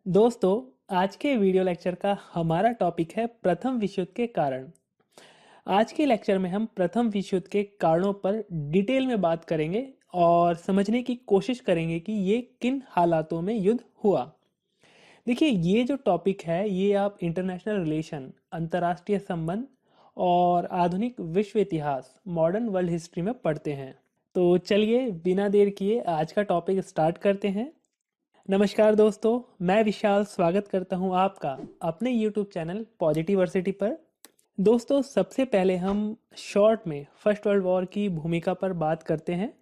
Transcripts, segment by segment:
दोस्तों, आज के वीडियो लेक्चर का हमारा टॉपिक है प्रथम विश्व युद्ध के कारण। आज के लेक्चर में हम प्रथम विश्व युद्ध के कारणों पर डिटेल में बात करेंगे और समझने की कोशिश करेंगे कि ये किन हालातों में युद्ध हुआ। देखिए, ये जो टॉपिक है ये आप इंटरनेशनल रिलेशन, अंतर्राष्ट्रीय संबंध और आधुनिक विश्व इतिहास, मॉडर्न वर्ल्ड हिस्ट्री में पढ़ते हैं। तो चलिए बिना देर किए आज का टॉपिक स्टार्ट करते हैं। नमस्कार दोस्तों, मैं विशाल स्वागत करता हूं आपका अपने YouTube चैनल पॉजिटिवर्सिटी पर। दोस्तों, सबसे पहले हम शॉर्ट में फर्स्ट वर्ल्ड वॉर की भूमिका पर बात करते हैं।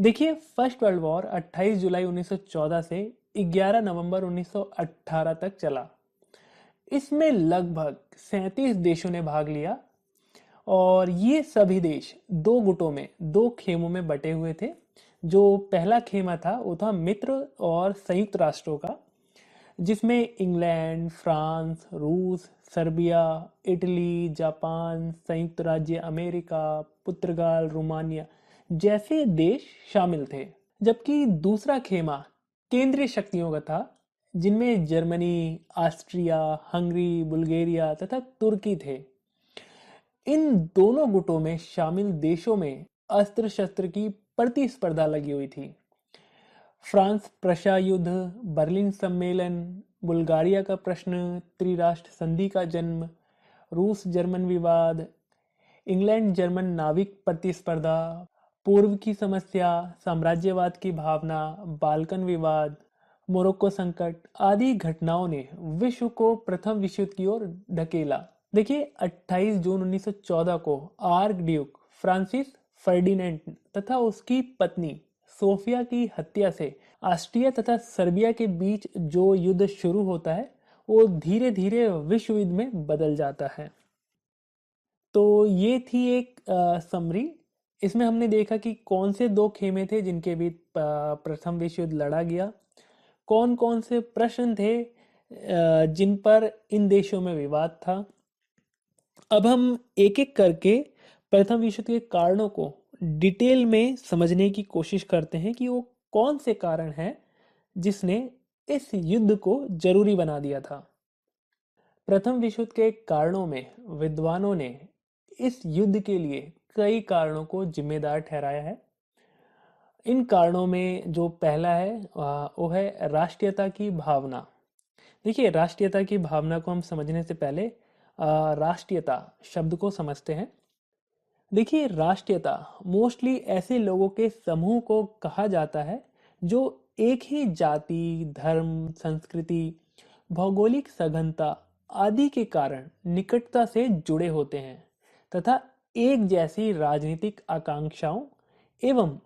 देखिए, फर्स्ट वर्ल्ड वॉर 28 जुलाई 1914 से 11 नवंबर 1918 तक चला। इसमें लगभग 37 देशों ने भाग लिया और ये सभी देश दो गुटों में, दो खेमों में बटे हुए थे। जो पहला खेमा था वो था मित्र और संयुक्त राष्ट्रों का, जिसमें इंग्लैंड, फ्रांस, रूस, सर्बिया, इटली, जापान, संयुक्त राज्य अमेरिका, पुर्तगाल, रोमानिया जैसे देश शामिल थे। जबकि दूसरा खेमा केंद्रीय शक्तियों का था, जिनमें जर्मनी, ऑस्ट्रिया, हंगरी, बुल्गारिया तथा तुर्की थे। इन दोनों गुटों में शामिल देशों में अस्त्र शस्त्र की प्रतिस्पर्धा लगी हुई थी। फ्रांस प्रशा युद्ध, बर्लिन सम्मेलन, बुल्गारिया का प्रश्न, त्रिराष्ट्र संधि का जन्म, रूस जर्मन विवाद, इंग्लैंड जर्मन नाविक प्रतिस्पर्धा, पूर्व की समस्या, साम्राज्यवाद की भावना, बाल्कन विवाद, मोरक्को संकट आदि घटनाओं ने विश्व को प्रथम विश्व युद्ध की ओर ढकेला। देखिए, 28 जून 1914 को आर्क ड्यूक फ्रांसिस फर्डिनेंड तथा उसकी पत्नी सोफिया की हत्या से ऑस्ट्रिया तथा सर्बिया के बीच जो युद्ध शुरू होता है वो धीरे धीरे विश्व युद्ध में बदल जाता है। तो ये थी एक समरी। इसमें हमने देखा कि कौन से दो खेमे थे जिनके बीच प्रथम विश्व युद्ध लड़ा गया, कौन कौन से प्रश्न थे जिन पर इन देशों में विवाद था। अब हम एक एक करके प्रथम विश्व युद्ध के कारणों को डिटेल में समझने की कोशिश करते हैं कि वो कौन से कारण हैं जिसने इस युद्ध को जरूरी बना दिया था। प्रथम विश्व युद्ध के कारणों में विद्वानों ने इस युद्ध के लिए कई कारणों को जिम्मेदार ठहराया है। इन कारणों में जो पहला है वो है राष्ट्रीयता की भावना। देखिए, राष्ट्रीयता की भावना को हम समझने से पहले राष्ट्रीयता शब्द को समझते हैं। देखिए, राष्ट्रीयता मोस्टली ऐसे लोगों के समूह को कहा जाता है जो एक ही जाति, धर्म, संस्कृति, भौगोलिक सघनता आदि के कारण निकटता से जुड़े होते हैं तथा एक जैसी राजनीतिक आकांक्षाओं एवं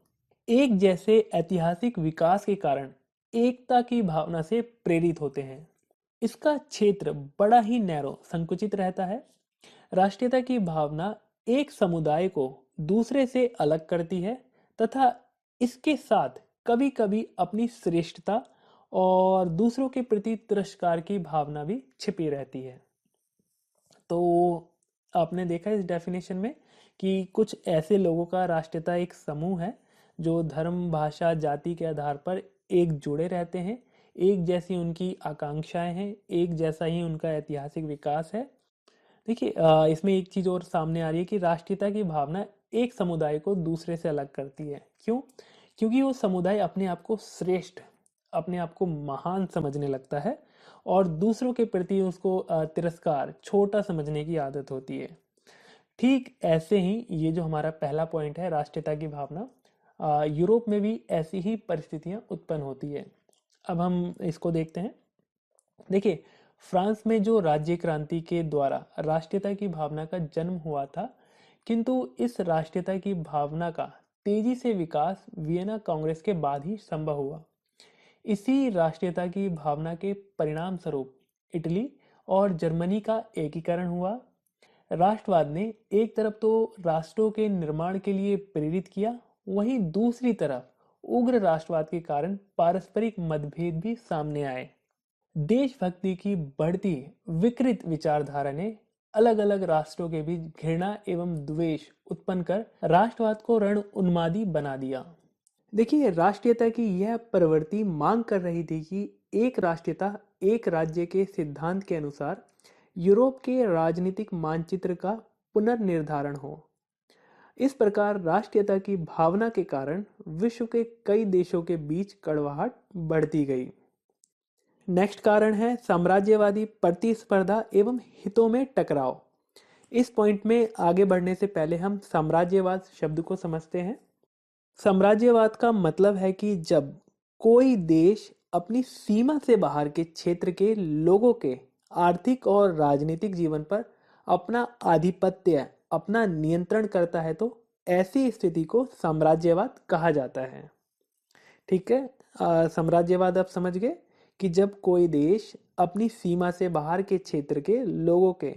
एक जैसे ऐतिहासिक विकास के कारण एकता की भावना से प्रेरित होते हैं। इसका क्षेत्र बड़ा ही नैरो, संकुचित रहता है। राष्ट्रीयता की भावना एक समुदाय को दूसरे से अलग करती है तथा इसके साथ कभी-कभी अपनी श्रेष्ठता और दूसरों के प्रति तिरस्कार की भावना भी छिपी रहती है। तो आपने देखा इस डेफिनेशन में कि कुछ ऐसे लोगों का राष्ट्रीयता एक समूह है जो धर्म, भाषा, जाति के आधार पर एक जुड़े रहते हैं, एक जैसी उनकी आकांक्षाएं हैं, एक जैसा ही उनका ऐतिहासिक विकास है। देखिए, इसमें एक चीज़ और सामने आ रही है कि राष्ट्रीयता की भावना एक समुदाय को दूसरे से अलग करती है। क्यों? क्योंकि वो समुदाय अपने आप को श्रेष्ठ, अपने आप को महान समझने लगता है और दूसरों के प्रति उसको तिरस्कार, छोटा समझने की आदत होती है। ठीक ऐसे ही ये जो हमारा पहला पॉइंट है, राष्ट्रीयता की भावना, यूरोप में भी ऐसी ही परिस्थितियां उत्पन्न होती है। अब हम इसको देखते हैं। देखिए, फ्रांस में जो राज्य क्रांति के द्वारा राष्ट्रीयता की भावना का जन्म हुआ था, किंतु इस राष्ट्रीयता की भावना का तेजी से विकास वियना कांग्रेस के बाद ही संभव हुआ। इसी राष्ट्रीयता की भावना के परिणाम स्वरूप इटली और जर्मनी का एकीकरण हुआ। राष्ट्रवाद ने एक तरफ तो राष्ट्रों के निर्माण के लिए प्रेरित किया, वहीं दूसरी तरफ उग्र राष्ट्रवाद के कारण पारस्परिक मतभेद भी सामने आए। देशभक्ति की बढ़ती विकृत विचारधारा ने अलग अलग राष्ट्रों के बीच घृणा एवं द्वेष उत्पन्न कर राष्ट्रवाद को रण उन्मादी बना दिया। देखिए, राष्ट्रीयता की यह प्रवृत्ति मांग कर रही थी कि एक राष्ट्रीयता एक राज्य के सिद्धांत के अनुसार यूरोप के राजनीतिक मानचित्र का पुनर्निर्धारण हो। इस प्रकार राष्ट्रीयता की भावना के कारण विश्व के कई देशों के बीच कड़वाहट बढ़ती गई। नेक्स्ट कारण है साम्राज्यवादी प्रतिस्पर्धा एवं हितों में टकराव। इस पॉइंट में आगे बढ़ने से पहले हम साम्राज्यवाद शब्द को समझते हैं। साम्राज्यवाद का मतलब है कि जब कोई देश अपनी सीमा से बाहर के क्षेत्र के लोगों के आर्थिक और राजनीतिक जीवन पर अपना आधिपत्य, अपना नियंत्रण करता है, तो ऐसी स्थिति को साम्राज्यवाद कहा जाता है। ठीक है, साम्राज्यवाद आप समझ गए कि जब कोई देश अपनी सीमा से बाहर के क्षेत्र के लोगों के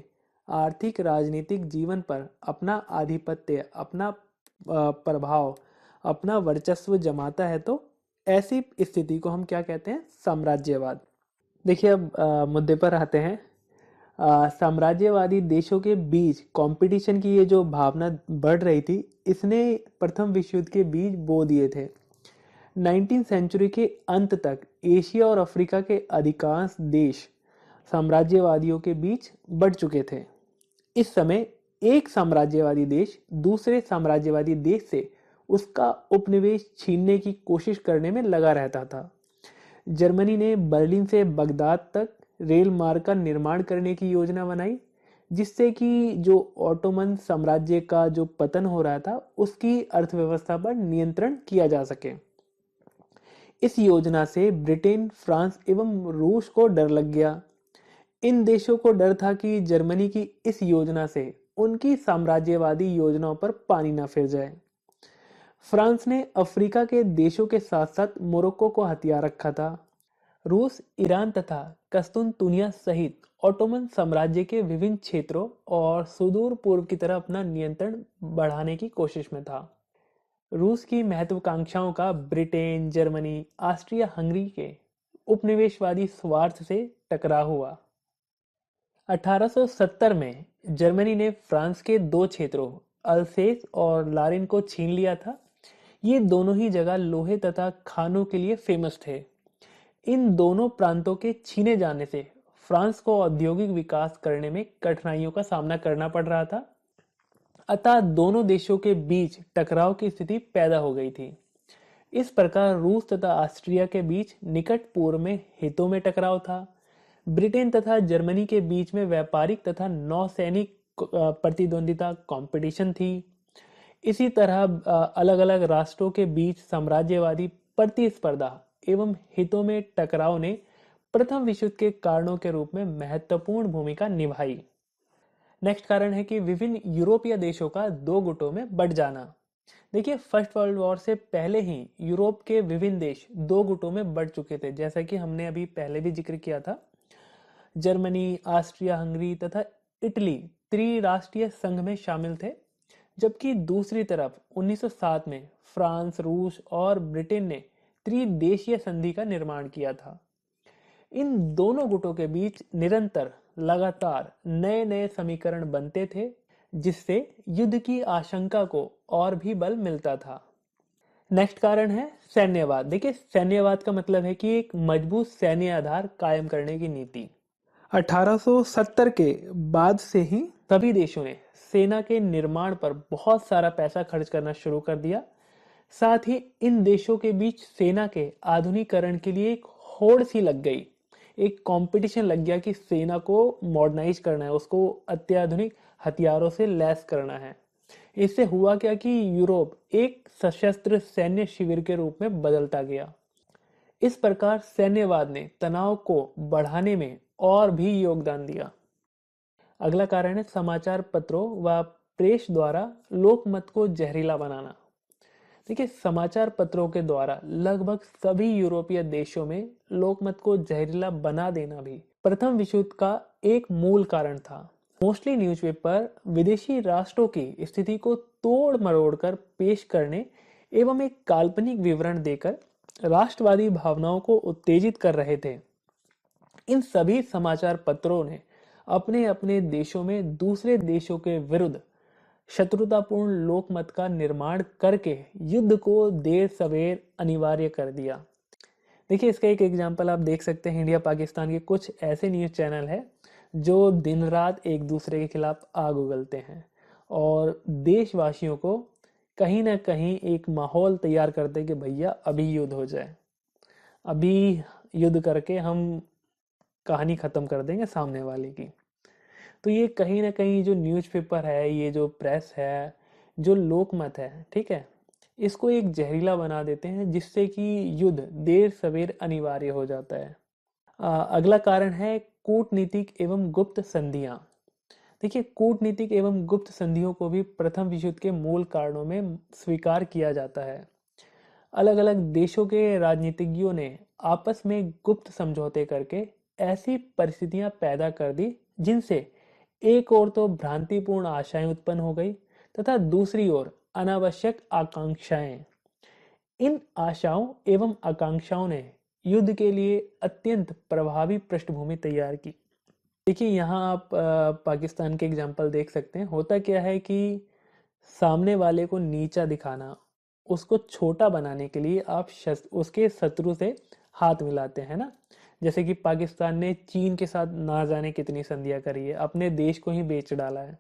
आर्थिक राजनीतिक जीवन पर अपना आधिपत्य, अपना प्रभाव, अपना वर्चस्व जमाता है, तो ऐसी स्थिति को हम क्या कहते हैं? साम्राज्यवाद। देखिए, अब मुद्दे पर आते हैं। साम्राज्यवादी देशों के बीच कंपटीशन की ये जो भावना बढ़ रही थी, इसने प्रथम विश्व युद्ध के बीज बो दिए थे। 19वीं सेंचुरी के अंत तक एशिया और अफ्रीका के अधिकांश देश साम्राज्यवादियों के बीच बढ़ चुके थे। इस समय एक साम्राज्यवादी देश दूसरे साम्राज्यवादी देश से उसका उपनिवेश छीनने की कोशिश करने में लगा रहता था। जर्मनी ने बर्लिन से बगदाद तक रेल मार्ग का निर्माण करने की योजना बनाई, जिससे कि जो ऑटोमन साम्राज्य का जो पतन हो रहा था, उसकी अर्थव्यवस्था पर नियंत्रण किया जा सके। इस योजना से ब्रिटेन, फ्रांस एवं रूस को डर लग गया। इन देशों को डर था कि जर्मनी की इस योजना से उनकी साम्राज्यवादी योजनाओं पर पानी ना फिर जाए। फ्रांस ने अफ्रीका के देशों के साथ साथ मोरक्को को हथियार रखा था। रूस ईरान तथा कस्तुनतुनिया सहित ऑटोमन साम्राज्य के विभिन्न क्षेत्रों और सुदूर पूर्व की तरफ अपना नियंत्रण बढ़ाने की कोशिश में था। रूस की महत्वाकांक्षाओं का ब्रिटेन, जर्मनी, ऑस्ट्रिया हंगरी के उपनिवेशवादी स्वार्थ से टकराव हुआ। 1870 में जर्मनी ने फ्रांस के दो क्षेत्रों अल्सेस और लारिन को छीन लिया था। ये दोनों ही जगह लोहे तथा खानों के लिए फेमस थे। इन दोनों प्रांतों के छीने जाने से फ्रांस को औद्योगिक विकास करने में कठिनाइयों का सामना करना पड़ रहा था। अतः दोनों देशों के बीच टकराव की स्थिति पैदा हो गई थी। इस प्रकार रूस तथा ऑस्ट्रिया के बीच निकट पूर्व में हितों में टकराव था। ब्रिटेन तथा जर्मनी के बीच में व्यापारिक तथा नौसैनिक प्रतिद्वंदिता, कंपटीशन थी। इसी तरह अलग अलग राष्ट्रों के बीच साम्राज्यवादी प्रतिस्पर्धा एवं हितों में टकराव ने प्रथम विश्व युद्ध के कारणों के रूप में महत्वपूर्ण भूमिका निभाई। नेक्स्ट कारण है कि विभिन्न यूरोपीय देशों का दो गुटों में बंट जाना। देखिए, फर्स्ट वर्ल्ड वॉर से पहले ही यूरोप के विभिन्न देश दो गुटों में बढ़ चुके थे, जैसा कि हमने अभी पहले भी जिक्र किया था। जर्मनी, ऑस्ट्रिया हंगरी तथा इटली त्रिराष्ट्रीय संघ में शामिल थे, जबकि दूसरी तरफ 1907 में फ्रांस, रूस और ब्रिटेन ने त्रिदेशीय संधि का निर्माण किया था। इन दोनों गुटों के बीच निरंतर लगातार नए नए समीकरण बनते थे, जिससे युद्ध की आशंका को और भी बल मिलता था। नेक्स्ट कारण है सैन्यवाद। देखिए, सैन्यवाद का मतलब है कि एक मजबूत सैन्य आधार कायम करने की नीति। 1870 के बाद से ही सभी देशों ने सेना के निर्माण पर बहुत सारा पैसा खर्च करना शुरू कर दिया। साथ ही इन देशों के बीच सेना के आधुनिकीकरण के लिए एक होड़ सी लग गई, एक कंपटीशन लग गया कि सेना को मॉडर्नाइज करना है, उसको अत्याधुनिक हथियारों से लैस करना है। इससे हुआ क्या कि यूरोप एक सशस्त्र सैन्य शिविर के रूप में बदलता गया। इस प्रकार सैन्यवाद ने तनाव को बढ़ाने में और भी योगदान दिया। अगला कारण है समाचार पत्रों व प्रेस द्वारा लोकमत को जहरीला बनाना। देखिए, समाचार पत्रों के द्वारा लगभग सभी यूरोपीय देशों में लोकमत को जहरीला बना देना भी प्रथम विश्व युद्ध का एक मूल कारण था। मोस्टली न्यूज़पेपर विदेशी राष्ट्रों की स्थिति को तोड़ मरोड़ कर पेश करने एवं एक काल्पनिक विवरण देकर राष्ट्रवादी भावनाओं को उत्तेजित कर रहे थे। इन सभी समाचार पत्रों ने अपने अपने देशों में दूसरे देशों के विरुद्ध शत्रुतापूर्ण लोकमत का निर्माण करके युद्ध को देर सवेर अनिवार्य कर दिया। देखिए, इसका एक एग्जांपल आप देख सकते हैं, इंडिया पाकिस्तान के कुछ ऐसे न्यूज़ चैनल है जो दिन रात एक दूसरे के खिलाफ आग उगलते हैं और देशवासियों को कहीं ना कहीं एक माहौल तैयार करते हैं कि भैया अभी युद्ध हो जाए, अभी युद्ध करके हम कहानी ख़त्म कर देंगे सामने वाले की। तो ये कहीं ना कहीं जो न्यूज़पेपर है, ये जो प्रेस है, जो लोकमत है, ठीक है, इसको एक जहरीला बना देते हैं जिससे कि युद्ध देर सवेर अनिवार्य हो जाता है। अगला कारण है कूटनीतिक एवं गुप्त संधियां। देखिए, कूटनीतिक एवं गुप्त संधियों को भी प्रथम विश्व युद्ध के मूल कारणों में स्वीकार किया जाता है। अलग अलग देशों के राजनीतिज्ञों ने आपस में गुप्त समझौते करके ऐसी परिस्थितियां पैदा कर दी जिनसे एक ओर तो भ्रांतिपूर्ण आशाएं उत्पन्न हो गई तथा दूसरी ओर अनावश्यक आकांक्षाएं। इन आशाओं एवं आकांक्षाओं ने युद्ध के लिए अत्यंत प्रभावी पृष्ठभूमि तैयार की। देखिए, यहाँ आप पाकिस्तान के एग्जाम्पल देख सकते हैं। होता क्या है कि सामने वाले को नीचा दिखाना, उसको छोटा बनाने के लिए आप उसके शत्रु से हाथ मिलाते हैं ना। जैसे कि पाकिस्तान ने चीन के साथ ना जाने कितनी संधियां करी है, अपने देश को ही बेच डाला है।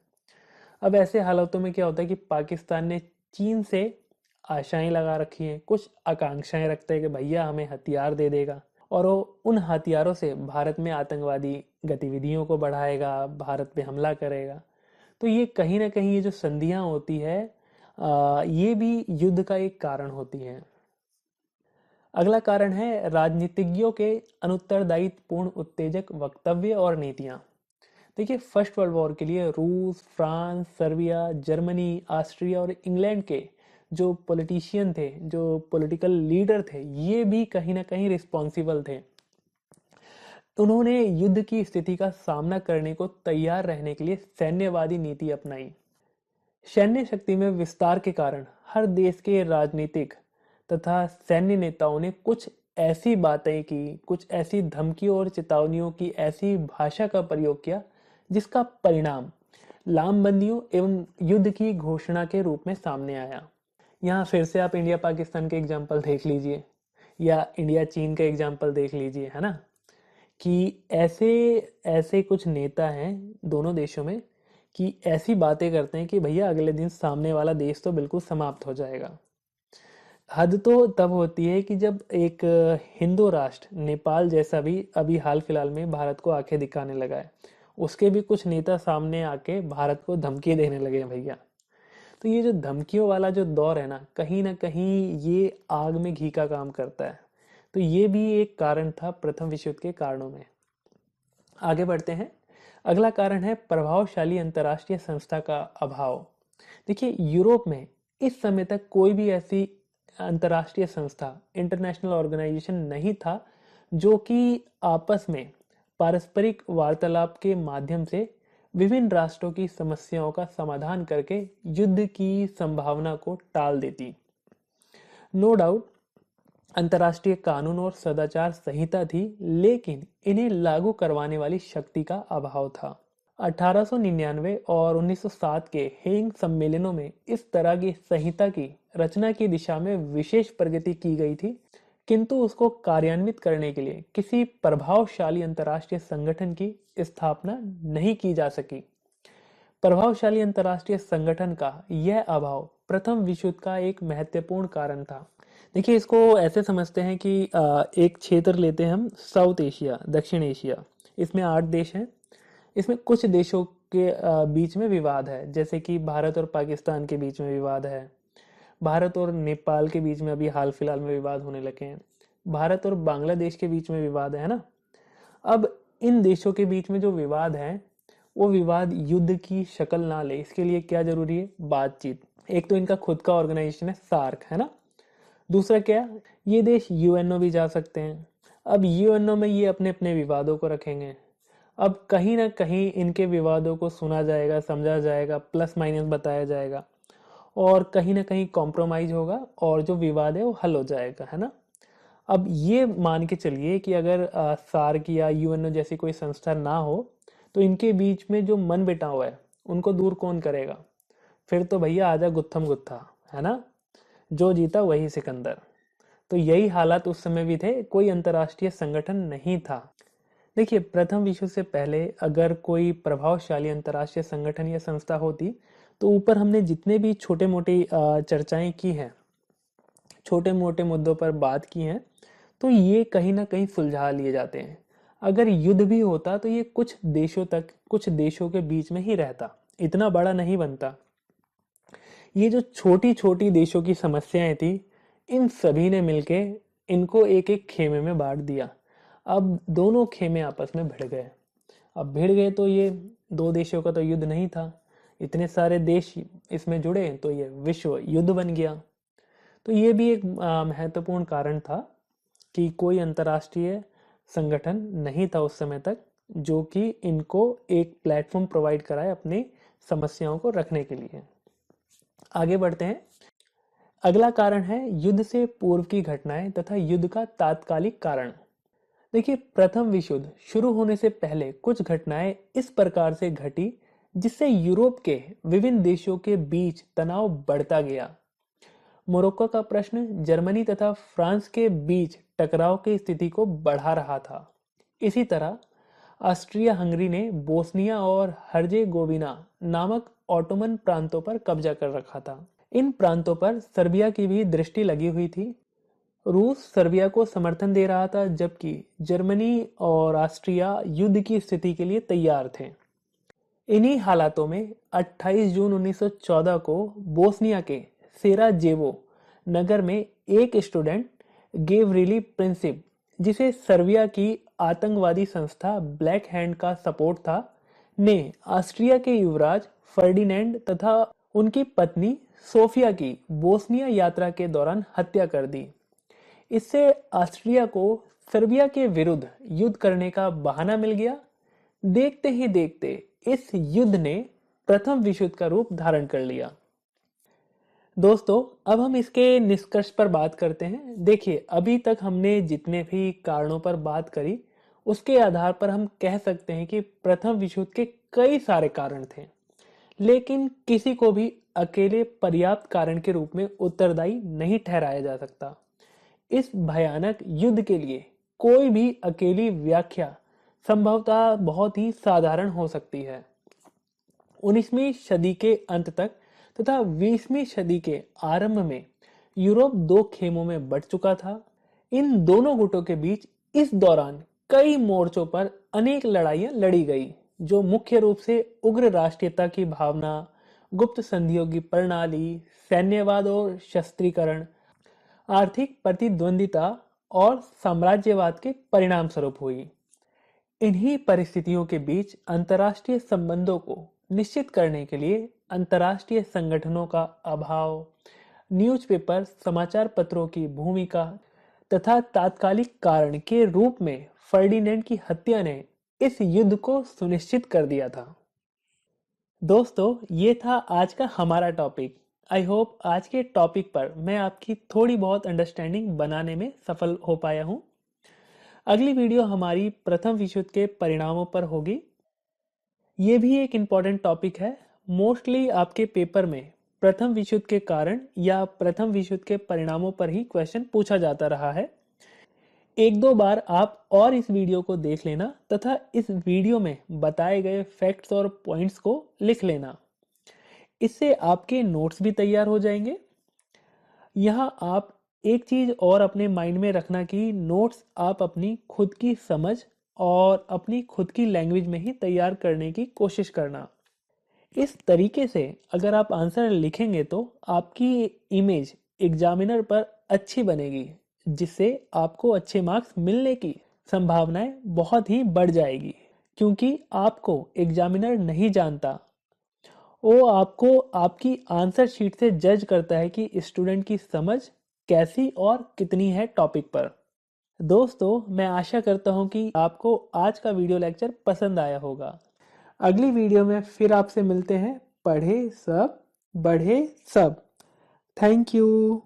अब ऐसे हालातों में क्या होता है कि पाकिस्तान ने चीन से आशाएं लगा रखी हैं, कुछ आकांक्षाएं रखते हैं कि भैया हमें हथियार दे देगा और वो उन हथियारों से भारत में आतंकवादी गतिविधियों को बढ़ाएगा, भारत पे हमला करेगा। तो ये कहीं ना कहीं ये जो संधियां होती है, ये भी युद्ध का एक कारण होती है। अगला कारण है राजनीतिज्ञों के अनुत्तरदायित्वपूर्ण उत्तेजक वक्तव्य और नीतियां। देखिए, फर्स्ट वर्ल्ड वॉर के लिए रूस, फ्रांस, सर्बिया, जर्मनी, ऑस्ट्रिया और इंग्लैंड के जो पॉलिटिशियन थे, जो पॉलिटिकल लीडर थे, ये भी कहीं ना कहीं रिस्पॉन्सिबल थे। उन्होंने युद्ध की स्थिति का सामना करने को तैयार रहने के लिए सैन्यवादी नीति अपनाई। सैन्य शक्ति में विस्तार के कारण हर देश के राजनीतिक तथा सैन्य नेताओं ने कुछ ऐसी बातें की, कुछ ऐसी धमकियों और चेतावनियों की ऐसी भाषा का प्रयोग किया जिसका परिणाम लामबंदियों एवं युद्ध की घोषणा के रूप में सामने आया। यहाँ फिर से आप इंडिया पाकिस्तान के एग्जाम्पल देख लीजिए या इंडिया चीन का एग्जाम्पल देख लीजिए, है ना, कि ऐसे ऐसे कुछ नेता हैं दोनों देशों में कि ऐसी बातें करते हैं कि भैया अगले दिन सामने वाला देश तो बिल्कुल समाप्त हो जाएगा। हद तो तब होती है कि जब एक हिंदू राष्ट्र नेपाल जैसा भी अभी हाल फिलहाल में भारत को आंखें दिखाने लगा है, उसके भी कुछ नेता सामने आके भारत को धमकी देने लगे हैं भैया। तो ये जो धमकियों वाला जो दौर है ना कहीं ये आग में घी का काम करता है। तो ये भी एक कारण था प्रथम विश्व युद्ध के कारणों में। आगे बढ़ते हैं। अगला कारण है प्रभावशाली अंतर्राष्ट्रीय संस्था का अभाव। देखिए, यूरोप में इस समय तक कोई भी ऐसी अंतर्राष्ट्रीय संस्था, इंटरनेशनल ऑर्गेनाइजेशन नहीं था जो कि आपस में पारस्परिक वार्तालाप के माध्यम से विभिन्न राष्ट्रों की समस्याओं का समाधान करके युद्ध की संभावना को टाल देती। नो डाउट अंतर्राष्ट्रीय कानून और सदाचार संहिता थी, लेकिन इन्हें लागू करवाने वाली शक्ति का अभाव था। 1899 और 1907 के हेग सम्मेलनों में इस तरह की संहिता की रचना की दिशा में विशेष प्रगति की गई थी, किंतु उसको कार्यान्वित करने के लिए किसी प्रभावशाली अंतर्राष्ट्रीय संगठन की स्थापना नहीं की जा सकी। प्रभावशाली अंतर्राष्ट्रीय संगठन का यह अभाव प्रथम विश्व युद्ध का एक महत्वपूर्ण कारण था। देखिए, इसको ऐसे समझते हैं कि एक क्षेत्र लेते हैं हम, साउथ एशिया, दक्षिण एशिया। इसमें 8 देश हैं। इसमें कुछ देशों के बीच में विवाद है, जैसे कि भारत और पाकिस्तान के बीच में विवाद है। भारत और नेपाल के बीच में अभी हाल फिलहाल में विवाद होने लगे हैं। भारत और बांग्लादेश के बीच में विवाद है ना। अब इन देशों के बीच में जो विवाद है, वो विवाद युद्ध की शक्ल ना ले, इसके लिए क्या जरूरी है? बातचीत। एक तो इनका खुद का ऑर्गेनाइजेशन है, सार्क, है ना। दूसरा क्या, ये देश यूएनओ भी जा सकते हैं। अब यूएनओ में ये अपने अपने विवादों को रखेंगे। अब कहीं ना कहीं इनके विवादों को सुना जाएगा, समझा जाएगा, प्लस माइनस बताया जाएगा और कहीं ना कहीं कॉम्प्रोमाइज होगा और जो विवाद है वो हल हो जाएगा, है ना। अब ये मान के चलिए कि अगर सार्क या यूएनओ जैसी कोई संस्था ना हो तो इनके बीच में जो मन बिटाव है उनको दूर कौन करेगा? फिर तो भैया आजा गुत्थम गुत्था, है ना, जो जीता वही सिकंदर। तो यही हालात उस समय भी थे, कोई अंतर्राष्ट्रीय संगठन नहीं था। देखिए, प्रथम विश्व से पहले अगर कोई प्रभावशाली अंतर्राष्ट्रीय संगठन या संस्था होती, तो ऊपर हमने जितने भी छोटे मोटे चर्चाएं की हैं, छोटे मोटे मुद्दों पर बात की हैं, तो ये कहीं ना कहीं सुलझा लिए जाते हैं। अगर युद्ध भी होता तो ये कुछ देशों तक, कुछ देशों के बीच में ही रहता, इतना बड़ा नहीं बनता। ये जो छोटी छोटी देशों की समस्याएं थी, इन सभी ने मिलके इनको एक एक खेमे में बांट दिया। अब दोनों खेमे आपस में भिड़ गए। अब भिड़ गए तो ये दो देशों का तो युद्ध नहीं था, इतने सारे देश इसमें जुड़े तो ये विश्व युद्ध बन गया। तो ये भी एक महत्वपूर्ण कारण था कि कोई अंतर्राष्ट्रीय संगठन नहीं था उस समय तक जो कि इनको एक प्लेटफॉर्म प्रोवाइड कराए अपनी समस्याओं को रखने के लिए। आगे बढ़ते हैं। अगला कारण है युद्ध से पूर्व की घटनाएं तथा युद्ध का तात्कालिक कारण। देखिए, प्रथम विश्व युद्ध शुरू होने से पहले कुछ घटनाएं इस प्रकार से घटी जिससे यूरोप के विभिन्न देशों के बीच तनाव बढ़ता गया। मोरक्को का प्रश्न जर्मनी तथा फ्रांस के बीच टकराव की स्थिति को बढ़ा रहा था। इसी तरह ऑस्ट्रिया हंगरी ने बोस्निया और हर्जेगोविना नामक ऑटोमन प्रांतों पर कब्जा कर रखा था। इन प्रांतों पर सर्बिया की भी दृष्टि लगी हुई थी। रूस सर्बिया को समर्थन दे रहा था, जबकि जर्मनी और ऑस्ट्रिया युद्ध की स्थिति के लिए तैयार थे। इन्हीं हालातों में 28 जून 1914 को बोस्निया के सेराजेवो नगर में एक स्टूडेंट गेवरिली प्रिंसिप, जिसे सर्बिया की आतंकवादी संस्था ब्लैक हैंड का सपोर्ट था, ने ऑस्ट्रिया के युवराज फर्डिनेंड तथा उनकी पत्नी सोफिया की बोस्निया यात्रा के दौरान हत्या कर दी। इससे ऑस्ट्रिया को सर्बिया के विरुद्ध युद्ध करने का बहाना मिल गया। देखते ही देखते इस युद्ध ने प्रथम विश्व युद्ध का रूप धारण कर लिया। दोस्तों, अब हम इसके निष्कर्ष पर बात करते हैं। देखिए, अभी तक हमने जितने भी कारणों पर बात करी, उसके आधार पर हम कह सकते हैं कि प्रथम विश्व युद्ध के कई सारे कारण थे, लेकिन किसी को भी अकेले पर्याप्त कारण के रूप में उत्तरदायी नहीं ठहराया जा सकता। इस भयानक युद्ध के लिए कोई भी अकेली व्याख्या संभवतः बहुत ही साधारण हो सकती है। 19वीं सदी के अंत तक तथा 20वीं सदी के आरंभ में यूरोप दो खेमों में बंट चुका था। इन दोनों गुटों के बीच इस दौरान कई मोर्चों पर अनेक लड़ाइयां लड़ी गई, जो मुख्य रूप से उग्र राष्ट्रीयता की भावना, गुप्त संधियों की प्रणाली, सैन्यवाद और शस्त्रीकरण, आर्थिक प्रतिद्वंदिता और साम्राज्यवाद के परिणाम स्वरूप हुई। इन्हीं परिस्थितियों के बीच अंतर्राष्ट्रीय संबंधों को निश्चित करने के लिए अंतर्राष्ट्रीय संगठनों का अभाव, न्यूज़पेपर समाचार पत्रों की भूमिका तथा तात्कालिक कारण के रूप में फर्डिनेंड की हत्या ने इस युद्ध को सुनिश्चित कर दिया था। दोस्तों, ये था आज का हमारा टॉपिक। आई होप आज के टॉपिक पर मैं आपकी थोड़ी बहुत अंडरस्टैंडिंग बनाने में सफल हो पाया हूँ। अगली वीडियो हमारी प्रथम विश्व युद्ध के परिणामों पर होगी। ये भी एक इम्पॉर्टेंट टॉपिक है। मोस्टली आपके पेपर में प्रथम विश्व युद्ध के कारण या प्रथम विश्व युद्ध के परिणामों पर ही क्वेश्चन पूछा जाता रहा है। एक दो बार आप और इस वीडियो को देख लेना तथा इस वीडियो में बताए गए फैक्ट्स और पॉइंट्स को लिख लेना। इससे आपके नोट्स भी तैयार हो जाएंगे। यहाँ आप एक चीज और अपने माइंड में रखना कि नोट्स आप अपनी खुद की समझ और अपनी खुद की लैंग्वेज में ही तैयार करने की कोशिश करना। इस तरीके से अगर आप आंसर लिखेंगे तो आपकी इमेज एग्जामिनर पर अच्छी बनेगी, जिससे आपको अच्छे मार्क्स मिलने की संभावनाएं बहुत ही बढ़ जाएगी, क्योंकि आपको एग्जामिनर नहीं जानता, वो आपको आपकी आंसर शीट से जज करता है कि स्टूडेंट की समझ कैसी और कितनी है टॉपिक पर। दोस्तों, मैं आशा करता हूँ कि आपको आज का वीडियो लेक्चर पसंद आया होगा। अगली वीडियो में फिर आपसे मिलते हैं। पढ़े सब, बढ़े सब। Thank you.